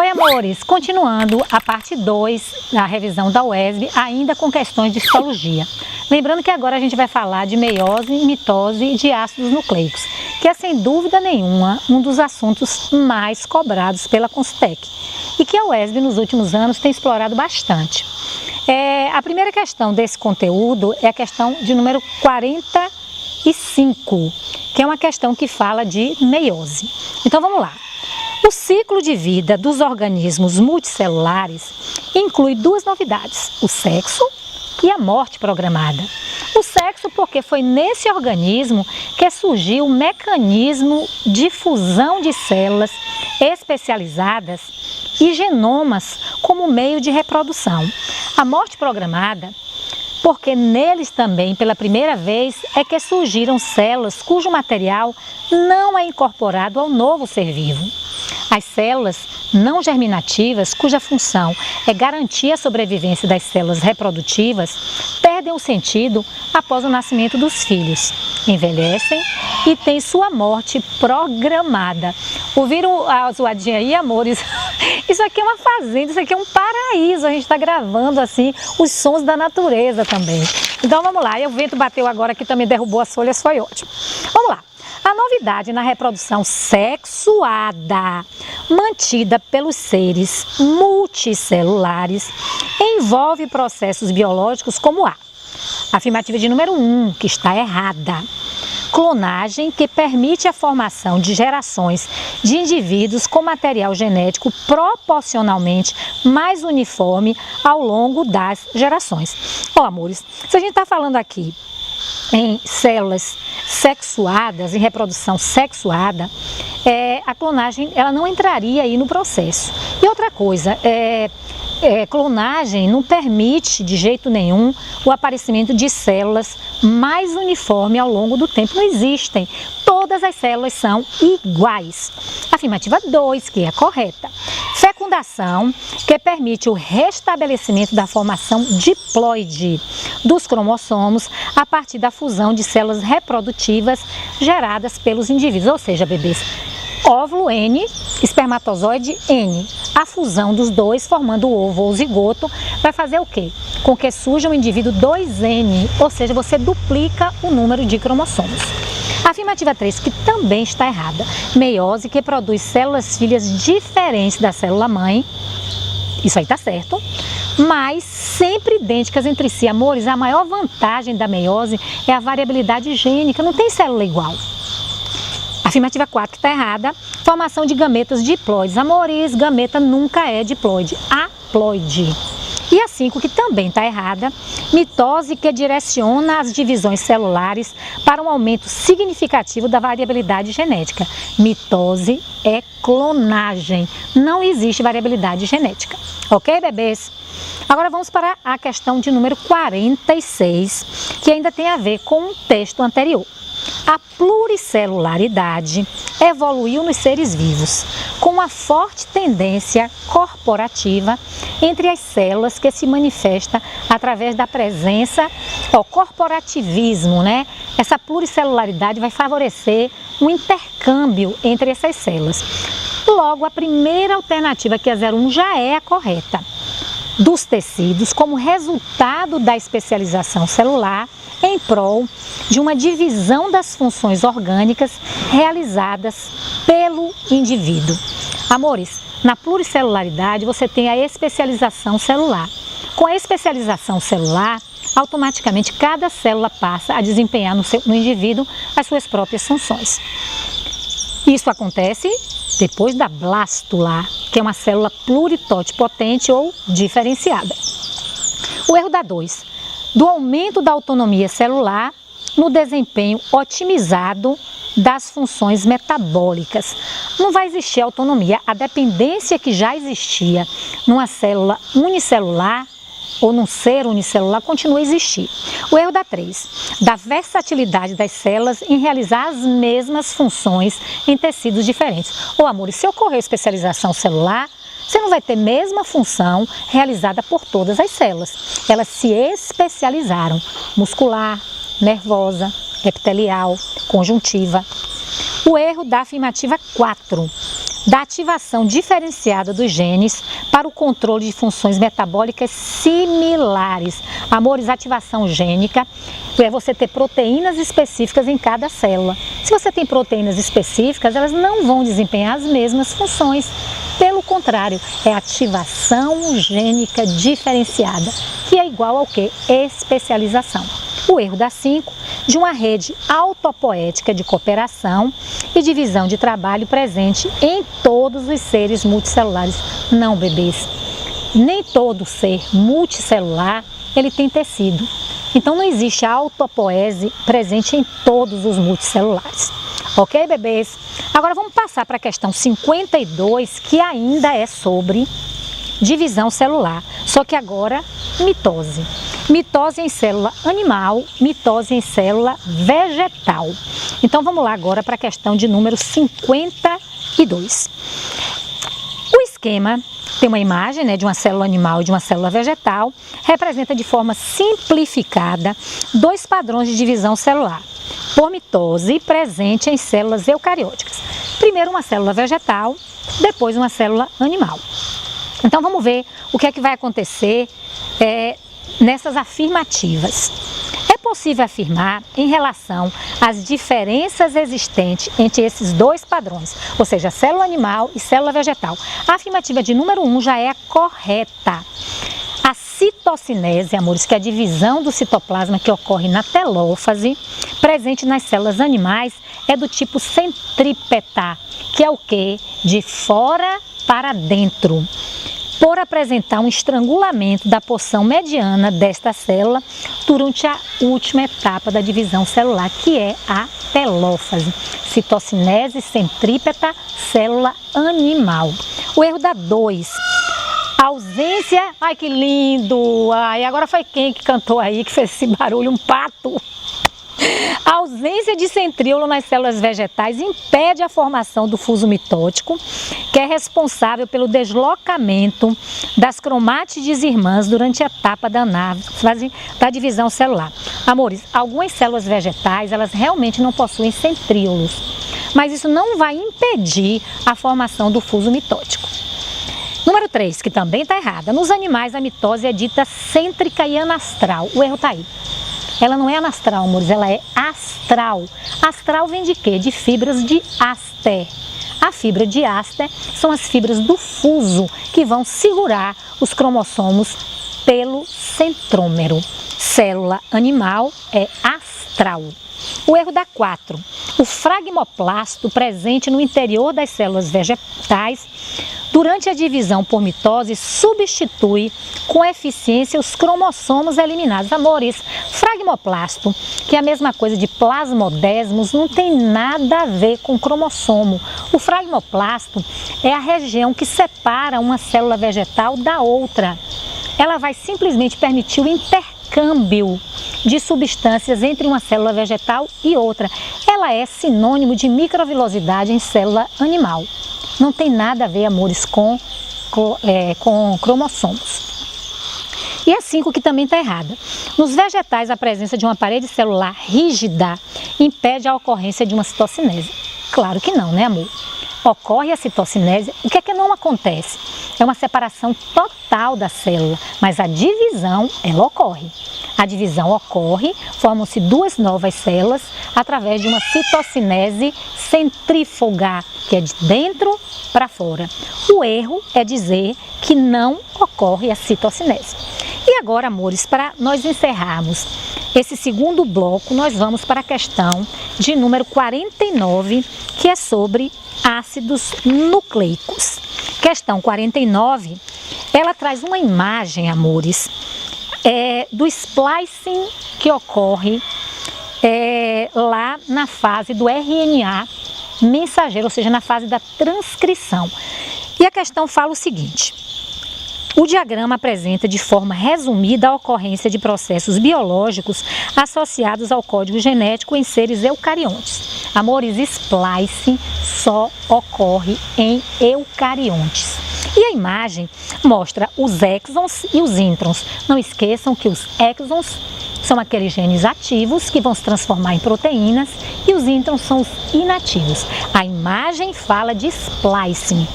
Oi, amores! Continuando a parte 2 da revisão da UESB, ainda com questões de histologia. Lembrando que agora a gente vai falar de meiose, mitose e de ácidos nucleicos, que é sem dúvida nenhuma um dos assuntos mais cobrados pela Constec e que a UESB nos últimos anos tem explorado bastante. A primeira questão desse conteúdo é a questão de número 45, que é uma questão que fala de meiose. Então vamos lá. O ciclo de vida dos organismos multicelulares inclui duas novidades, o sexo e a morte programada. O sexo porque foi nesse organismo que surgiu o mecanismo de fusão de células especializadas e genomas como meio de reprodução. A morte programada porque neles também, pela primeira vez, é que surgiram células cujo material não é incorporado ao novo ser vivo. As células não germinativas, cuja função é garantir a sobrevivência das células reprodutivas, perdem o sentido após o nascimento dos filhos, envelhecem e têm sua morte programada. Ouviram a zoadinha aí, amores? Isso aqui é uma fazenda, isso aqui é um paraíso, a gente está gravando assim os sons da natureza também. Então vamos lá, e o vento bateu agora aqui também, derrubou as folhas, foi ótimo. Vamos lá. A novidade na reprodução sexuada, mantida pelos seres multicelulares, envolve processos biológicos como a afirmativa de número 1, que está errada. Clonagem, que permite a formação de gerações de indivíduos com material genético proporcionalmente mais uniforme ao longo das gerações. Ó, amores, se a gente está falando aqui em células sexuadas, em reprodução sexuada, a clonagem ela não entraria aí no processo. E outra coisa, clonagem não permite de jeito nenhum o aparecimento de células mais uniforme ao longo do tempo. Não existem. Todas as células são iguais. Afirmativa 2, que é correta. Fecundação, que permite o restabelecimento da formação diploide dos cromossomos a partir da fusão de células reprodutivas geradas pelos indivíduos, ou seja, bebês, óvulo N, espermatozoide N. A fusão dos dois, formando o ovo ou zigoto, vai fazer o quê? Com que surja um indivíduo 2N, ou seja, você duplica o número de cromossomos. Afirmativa 3, que também está errada. Meiose, que produz células filhas diferentes da célula mãe. Isso aí está certo. Mas sempre idênticas entre si. Amores, a maior vantagem da meiose é a variabilidade gênica. Não tem célula igual. Afirmativa 4, que está errada. Formação de gametas diploides. Amores, gameta nunca é diploide. Haploide. E a 5, que também está errada, mitose, que direciona as divisões celulares para um aumento significativo da variabilidade genética. Mitose é clonagem, não existe variabilidade genética. Ok, bebês? Agora vamos para a questão de número 46, que ainda tem a ver com o texto anterior. A pluricelularidade evoluiu nos seres vivos, com uma forte tendência corporativa entre as células que se manifesta através da presença, corporativismo, né? Essa pluricelularidade vai favorecer um intercâmbio entre essas células. Logo, a primeira alternativa, que é 01, já é a correta. Dos tecidos, como resultado da especialização celular, em prol de uma divisão das funções orgânicas realizadas pelo indivíduo. Amores, na pluricelularidade você tem a especialização celular. Com a especialização celular, automaticamente cada célula passa a desempenhar no indivíduo as suas próprias funções. Isso acontece depois da blástula, que é uma célula pluritotipotente ou diferenciada. O erro da 2. Do aumento da autonomia celular no desempenho otimizado das funções metabólicas. Não vai existir autonomia. A dependência que já existia numa célula unicelular ou num ser unicelular continua a existir. O erro da 3, da versatilidade das células em realizar as mesmas funções em tecidos diferentes. Ô, amor, se ocorrer especialização celular, você não vai ter a mesma função realizada por todas as células. Elas se especializaram, muscular, nervosa, epitelial, conjuntiva. O erro da afirmativa 4. da ativação diferenciada dos genes para o controle de funções metabólicas similares. Amores, ativação gênica é você ter proteínas específicas em cada célula. Se você tem proteínas específicas, elas não vão desempenhar as mesmas funções. Pelo contrário, é ativação gênica diferenciada, que é igual ao que? Especialização. O erro da 5, de uma rede autopoética de cooperação e divisão de trabalho presente em todos os seres multicelulares. Não, bebês, nem todo ser multicelular ele tem tecido. Então não existe autopoese presente em todos os multicelulares. Ok, bebês? Agora vamos passar para a questão 52, que ainda é sobre divisão celular, só que agora mitose. Mitose em célula animal, mitose em célula vegetal. Então vamos lá agora para a questão de número 52. O esquema tem uma imagem, né, de uma célula animal e de uma célula vegetal, representa de forma simplificada dois padrões de divisão celular por mitose presente em células eucarióticas. Primeiro uma célula vegetal, depois uma célula animal. Então vamos ver o que é que vai acontecer nessas afirmativas. É possível afirmar em relação às diferenças existentes entre esses dois padrões, ou seja, célula animal e célula vegetal. A afirmativa de número 1 já é a correta. A citocinese, amores, que é a divisão do citoplasma que ocorre na telófase, presente nas células animais, é do tipo centrípeta, que é o quê? De fora para dentro. Por apresentar um estrangulamento da porção mediana desta célula durante a última etapa da divisão celular, que é a telófase. Citocinese centrípeta, célula animal. O erro da 2. Ausência, ai que lindo, ai, agora foi quem que cantou aí, que fez esse barulho, um pato. A ausência de centríolo nas células vegetais impede a formação do fuso mitótico, que é responsável pelo deslocamento das cromátides irmãs durante a etapa da análise da divisão celular. Amores, algumas células vegetais, elas realmente não possuem centríolos, mas isso não vai impedir a formação do fuso mitótico. Número 3, que também está errada. Nos animais, a mitose é dita cêntrica e anastral. O erro está aí. Ela não é anastral, amores, ela é astral. Astral vem de quê? De fibras de áster. A fibra de áster são as fibras do fuso que vão segurar os cromossomos pelo centrômero. Célula animal é astral. O erro da 4. O fragmoplasto presente no interior das células vegetais durante a divisão por mitose substitui com eficiência os cromossomos eliminados. Amores, fragmoplasto, que é a mesma coisa de plasmodesmos, não tem nada a ver com cromossomo. O fragmoplasto é a região que separa uma célula vegetal da outra. Ela vai simplesmente permitir o intercâmbio de substâncias entre uma célula vegetal e outra. Ela é sinônimo de microvilosidade em célula animal. Não tem nada a ver, amores, com cromossomos. E a 5, que também está errada. Nos vegetais, a presença de uma parede celular rígida impede a ocorrência de uma citocinese. Claro que não, né, amor? Ocorre a citocinese, o que é que não acontece? É uma separação total da célula, mas a divisão, ela ocorre. A divisão ocorre, formam-se duas novas células através de uma citocinese centrífuga, que é de dentro para fora. O erro é dizer que não ocorre a citocinese. E agora, amores, para nós encerrarmos esse segundo bloco, nós vamos para a questão de número 49, que é sobre ácidos nucleicos. Questão 49, ela traz uma imagem, amores, do splicing que ocorre lá na fase do RNA mensageiro, ou seja, na fase da transcrição. E a questão fala o seguinte: o diagrama apresenta de forma resumida a ocorrência de processos biológicos associados ao código genético em seres eucariontes. Amores, splicing só ocorre em eucariontes. E a imagem mostra os exons e os introns. Não esqueçam que os exons são aqueles genes ativos que vão se transformar em proteínas e os introns são os inativos. A imagem fala de splicing.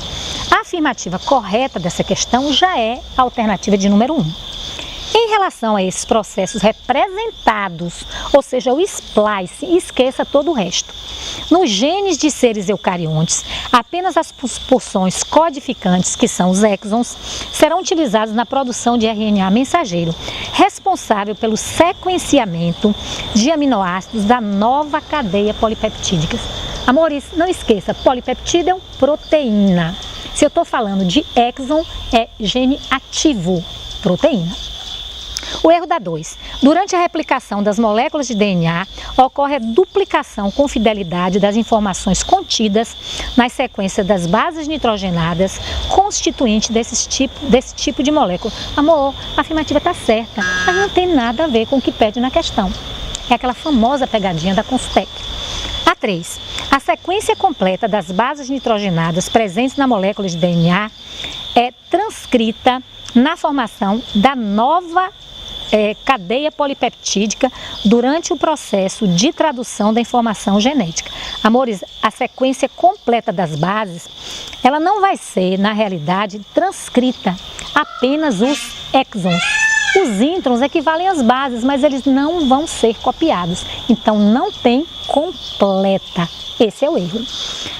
A afirmativa correta dessa questão já é a alternativa de número 1. Em relação a esses processos representados, ou seja, o splice, esqueça todo o resto. Nos genes de seres eucariontes, apenas as porções codificantes, que são os exons, serão utilizados na produção de RNA mensageiro, responsável pelo sequenciamento de aminoácidos da nova cadeia polipeptídica. Amores, não esqueça, polipeptídeo é proteína. Se eu estou falando de exon, é gene ativo, proteína. O erro da 2. Durante a replicação das moléculas de DNA, ocorre a duplicação com fidelidade das informações contidas nas sequências das bases nitrogenadas constituinte desse tipo de molécula. Amor, a afirmativa está certa, mas não tem nada a ver com o que pede na questão. É aquela famosa pegadinha da Constec. A 3. A sequência completa das bases nitrogenadas presentes na molécula de DNA é transcrita na formação da nova cadeia polipeptídica durante o processo de tradução da informação genética. Amores, a sequência completa das bases, ela não vai ser, na realidade, transcrita, apenas os exons. Os introns equivalem às bases, mas eles não vão ser copiados. Então, não tem completa. Esse é o erro.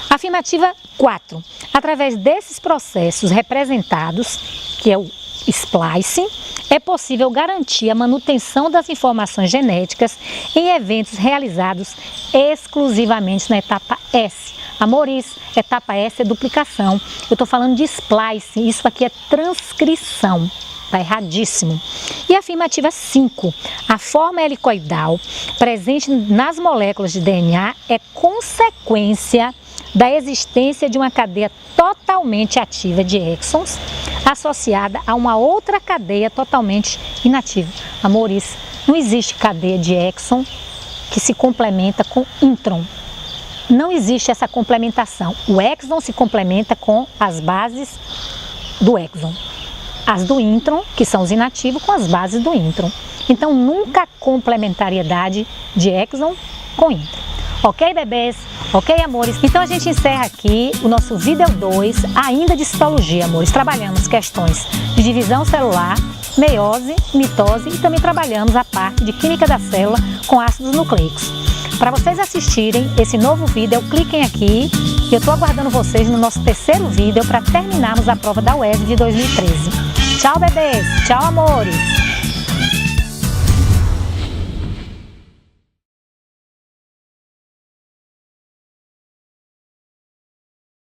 Afirmativa 4. Através desses processos representados, que é o splicing, é possível garantir a manutenção das informações genéticas em eventos realizados exclusivamente na etapa S. Amores, etapa S é duplicação. Eu estou falando de splicing, isso aqui é transcrição. Está erradíssimo. E a afirmativa 5. A forma helicoidal presente nas moléculas de DNA é consequência da existência de uma cadeia totalmente ativa de exons associada a uma outra cadeia totalmente inativa. Amores, não existe cadeia de exon que se complementa com intron. Não existe essa complementação. O exon se complementa com as bases do exon. As do intron, que são os inativos, com as bases do intron. Então, nunca há complementariedade de exon com intron. Ok, bebês? Ok, amores? Então a gente encerra aqui o nosso vídeo 2, ainda de citologia, amores. Trabalhamos questões de divisão celular, meiose, mitose e também trabalhamos a parte de química da célula com ácidos nucleicos. Para vocês assistirem esse novo vídeo, cliquem aqui e eu estou aguardando vocês no nosso terceiro vídeo para terminarmos a prova da UESB de 2013. Tchau, bebês! Tchau, amores!